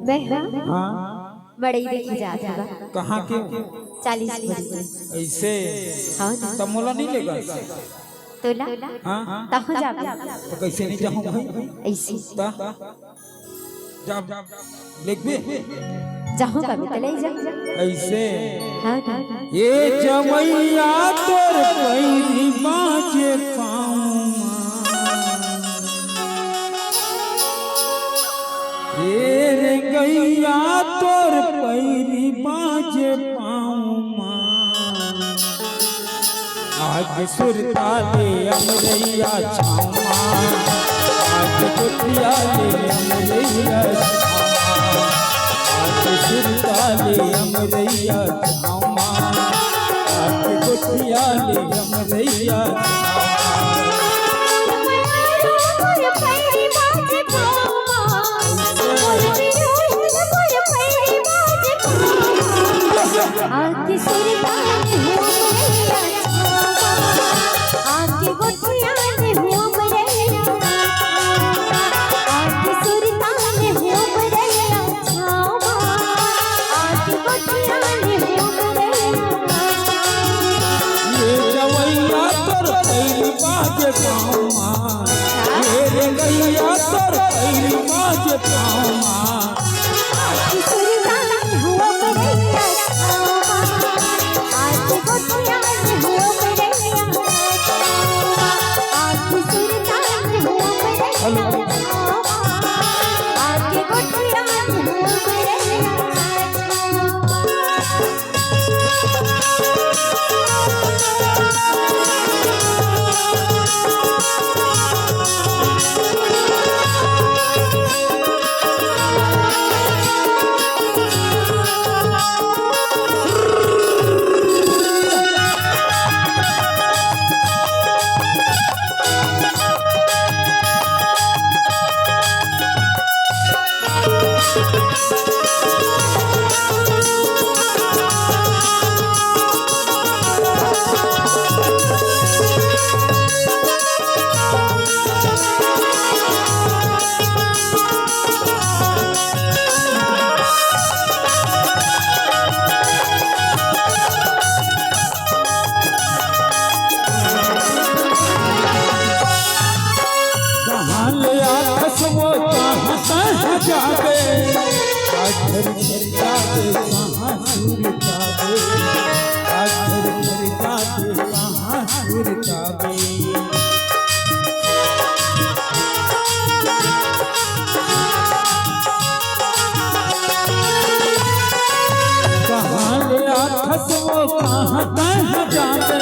मैं हाँ बड़े ही देखी जाता है। कहाँ के 40 ऐसे हाँ तब मोला नहीं लेगा तोला हाँ तहाँ जा तो कैसे नहीं जाऊँ भाई ऐसे जा लिख भी जाऊँ कभी तो ले जा ऐसे हाँ ये जमैया तोर पैरी बाजे पाऊँ ये रे गैया तोर पैरी बाजे पाऊँ आज सुरताले अमरैया छाऊँ आज कुटिया ले अमरैया आज सुरताले अमरैया छाऊँ आज कुटिया ले अमरैया आके सुरताले आके गोटिया ने हुआ मरैया आके सुरताले हुआ मरैया छावा आके गोटिया ने हुआ मरैया ये जवैया तोर पैरी बाजे पाऊँ ये रे गैया तोर पैरी बाजे पाऊँ आके सुरताले हुआ मरैया छावा आके गोटिया ने हुआ मरैया आके सुरताले हुआ मरैया आके गोटिया ने हुआ मरैया जाबे आज घर जाबे कहाँ सुर जाबे आज घर जाबे कहाँ सुर जाबे कहाँ ले आखस वो कहाँ कहाँ जाबे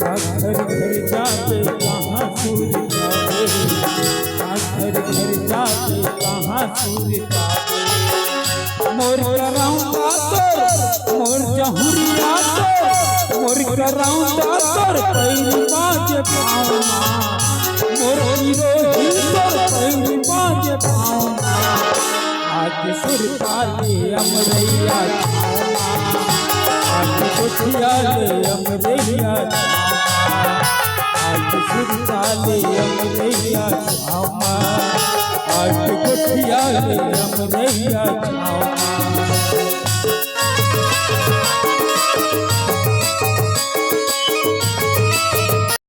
आज घर जाबे कहाँ सुर जाबे आज घर जाबे कहाँ सुर जाबे मोर कराऊंगा तोर मोर जहुरिया तोर मोर कराऊंगा तोर पैरी बाजे पाऊँ मोर हीरो तोर पैरी बाजे पाऊँ आज सुरताले अमरैया आज कुटिया ले अमरैया आज सुरताले अमरैया आज कुटिया ले अमरैया